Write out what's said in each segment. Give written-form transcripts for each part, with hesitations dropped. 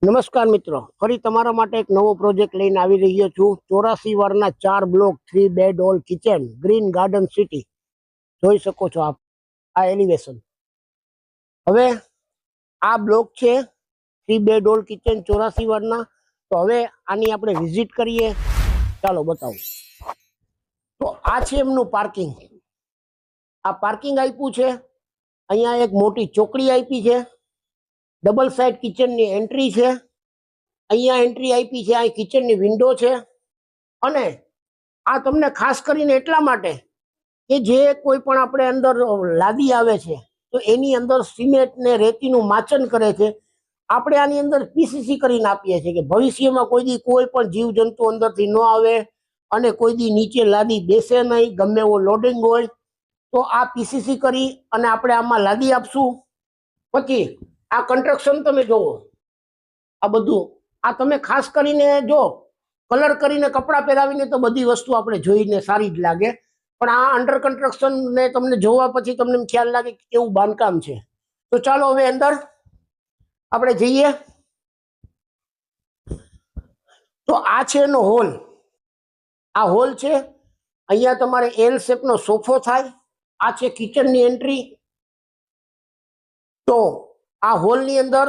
નમસ્કાર મિત્રો, ફરી તમારા માટે એક નવો પ્રોજેક્ટ લઈને આવી રહ્યો છું. 84 વારના 4 block 3 bed hall kitchen Green Garden City. જોઈ શકો છો આપ આ એલિવેશન. હવે આ બ્લોક છે 3 બેડ ઓલ કિચન 84 વારના. તો હવે આની આપણે વિઝિટ કરીએ. ચાલો બતાવું. તો આ છે એમનું પાર્કિંગ. આ પાર્કિંગ આપ્યું છે. અહીંયા એક મોટી ચોકડી આપી છે. ડબલ સાઇડ કિચનની એન્ટ્રી છે. અહીંયા એન્ટ્રી આપી છે. આ કિચનની વિન્ડો છે. અને આ તમને ખાસ કરીને એટલા માટે કે જે કોઈ પણ આપણે અંદર લાદી આવે છે તો એની અંદર સિમેન્ટ ને રેતીનું માચન કરે છે. આપણે આની અંદર પીસીસી કરીને આપીએ છીએ કે ભવિષ્યમાં કોઈ દી કોઈ પણ જીવજંતુ અંદરથી ન આવે અને કોઈ દી નીચે લાદી બેસે નહીં. ગમે એવો લોડિંગ હોય તો આ પીસીસી કરી અને આપણે આમાં લાદી આપશું. પછી આ કન્સ્ટ્રક્શન તમે જોવો. આ બધું આ તમે ખાસ કરીને જો કલર કરીને કપડાં પહેરાવીને તો બધી વસ્તુ આપણે જોઈને સારી જ લાગે, પણ આ અંડર કન્સ્ટ્રક્શન ને તમને જોવા પછી તમને ખ્યાલ લાગે કે કેવું બાંધકામ છે. તો ચાલો હવે અંદર આપણે જઈએ. તો આ છે એનો હોલ. આ હોલ છે. અહીંયા તમારે એલ શેપનો સોફો થાય. આ છે કિચનની એન્ટ્રી. તો આ હોલની અંદર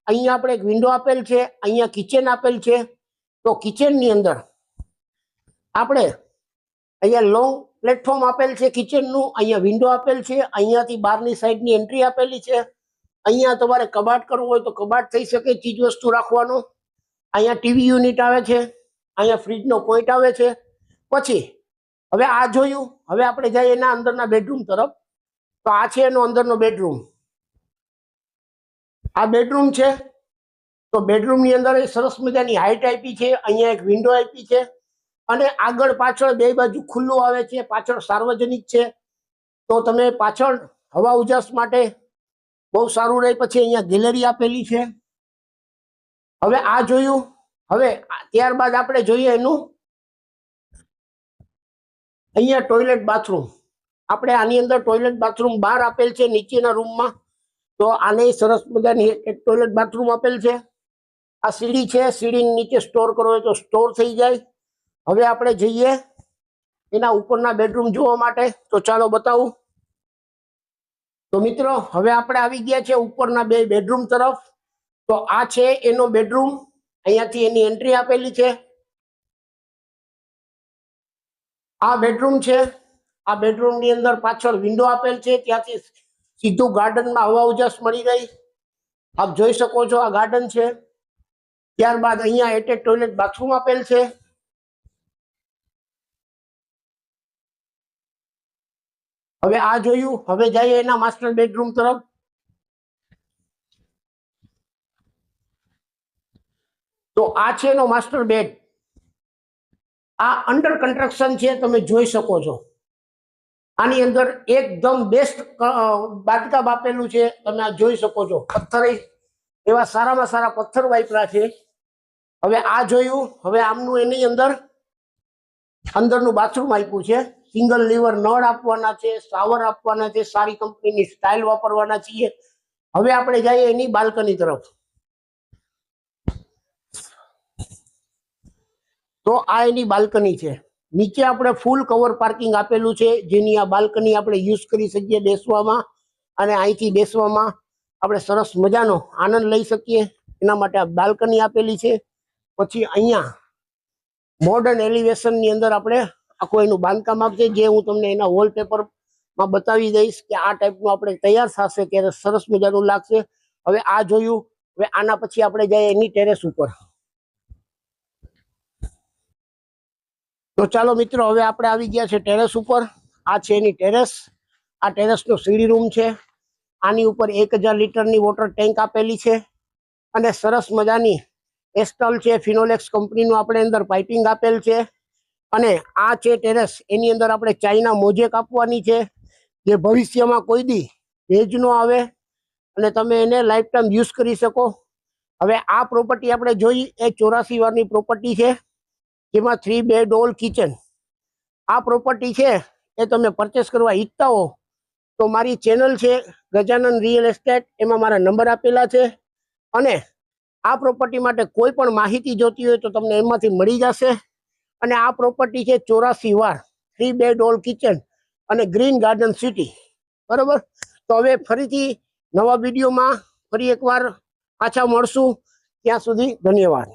અહીંયા આપણે એક વિન્ડો આપેલ છે. અહીંયા કિચન આપેલ છે. તો કિચનની અંદર આપણે અહીંયા લોંગ પ્લેટફોર્મ આપેલ છે કિચનનું. અહીંયા વિન્ડો આપેલ છે. અહીંયાથી બહારની સાઈડની એન્ટ્રી આપેલી છે. અહીંયા તમારે કબાટ કરવું હોય તો કબાટ થઈ શકે, ચીજ વસ્તુ રાખવાનો. અહીંયા ટીવી યુનિટ આવે છે. અહીંયા ફ્રીજનો પોઈન્ટ આવે છે. પછી હવે આ જોયું. હવે આપણે જઈએ એના અંદરના બેડરૂમ તરફ. તો આ છે એનો અંદરનો બેડરૂમ. આ બેડરૂમ છે. તો બેડરૂમની અંદર સરસ મજાની હાઈટ આપી છે. અહીંયા એક વિન્ડો આપી છે અને આગળ પાછળ બે બાજુ ખુલ્લું આવે છે. પાછળ સાર્વજનિક છે તો તમે પાછળ હવા ઉજાસ માટે બહુ સારું રહે. પછી અહીંયા ગેલેરી આપેલી છે. હવે આ જોયું. હવે ત્યારબાદ આપણે જોઈએ એનું અહીંયા ટોયલેટ બાથરૂમ. આપણે આની અંદર ટોયલેટ બાથરૂમ બહાર આપેલ છે નીચેના રૂમમાં. તો આને સરસ મજાની એક ટોયલેટ બાથરૂમ આપેલ છે. આ સીડી છે. સીડીની નીચે સ્ટોર કરવો હોય તો સ્ટોર થઈ જાય. હવે આપણે જઈએ એના ઉપરના બેડરૂમ જોવા માટે. તો ચાલો બતાવું. તો મિત્રો હવે આપણે આવી ગયા છે ઉપરના બે બેડરૂમ તરફ. તો આ છે એનો બેડરૂમ. અહીંયાથી એની એન્ટ્રી આપેલી છે. આ બેડરૂમ છે. આ બેડરૂમની અંદર પાછળ વિન્ડો આપેલ છે. ત્યાંથી સીધું ગાર્ડનમાં હવા ઉજાસ મળી ગઈ. આપ જોઈ શકો છો આ ગાર્ડન છે. ત્યારબાદ અહીંયા એટેચ ટોયલેટ બાથરૂમ આપેલ છે. હવે આ જોયું. હવે જઈએ એના માસ્ટર બેડરૂમ તરફ. તો આ છે એનો માસ્ટર બેડ. આ અંડર કન્સ્ટ્રક્શન છે. તમે જોઈ શકો છો. આની અંદર એકદમ બેસ્ટ બાંધકામ આપેલું છે. તમે આ જોઈ શકો છો. પથ્થર એવા સારામાં સારા પથ્થર વાપર્યા છે. હવે આ જોયું. હવે આમનું એની અંદરનું બાથરૂમ આપ્યું છે. સિંગલ લીવર નળ આપવાના છે. શાવર આપવાના છે. સારી કંપનીની સ્ટાઇલ વાપરવાના છીએ. હવે આપણે જઈએ એની બાલ્કની તરફ. તો આ એની બાલ્કની છે. નીચે આપણે ફૂલ કવર પાર્કિંગ આપેલું છે, જેની આ બાલ્કની આપણે યુઝ કરી શકીએ બેસવામાં. અને અહીંથી બેસવામાં આપણે સરસ મજાનો આનંદ લઈ શકીએ. એના માટે આ બાલ્કની આપેલી છે. પછી અહીંયા મોડર્ન એલિવેશનની અંદર આપણે આખું એનું બાંધકામ આપશે, જે હું તમને એના વોલપેપરમાં બતાવી દઈશ કે આ ટાઈપનું આપણે તૈયાર થશે ત્યારે સરસ મજાનું લાગશે. હવે આ જોયું. હવે આના પછી આપણે જઈએ એની ટેરેસ ઉપર. તો ચાલો મિત્રો હવે આપણે આવી ગયા છે ટેરેસ ઉપર. આ છે એની ટેરેસ. આ ટેરેસનો સીડી રૂમ છે. આની ઉપર 1000 લીટરની વોટર ટેન્ક આપેલી છે અને સરસ મજાની એસ્ટલ છે. ફિનોલેક્સ કંપનીનું આપણે અંદર પાઇપિંગ આપેલ છે. અને આ છે ટેરેસ. એની અંદર આપણે ચાઇના મોઝેક આપવાની છે, જે ભવિષ્યમાં કોઈ દી ભેજ ન આવે અને તમે એને લાઈફ ટાઈમ યુઝ કરી શકો. હવે આ પ્રોપર્ટી આપણે જોઈ એ 84 વારની પ્રોપર્ટી છે, જેમાં 3 બેડ ઓલ કિચન. આ પ્રોપર્ટી છે એ તમે પરચેસ કરવા ઈચ્છતા હો તો મારી ચેનલ છે ગજાનન રિયલ એસ્ટેટ. એમાં મારા નંબર આપેલા છે અને આ પ્રોપર્ટી માટે કોઈ પણ માહિતી જોતી હોય તો તમને એમાંથી મળી જશે. અને આ પ્રોપર્ટી છે 84 વાર, 3 બેડ ઓલ કિચન અને ગ્રીન ગાર્ડન સિટી. બરોબર. તો હવે ફરીથી નવા વિડીયોમાં ફરી એકવાર પાછા મળશું. ત્યાં સુધી ધન્યવાદ.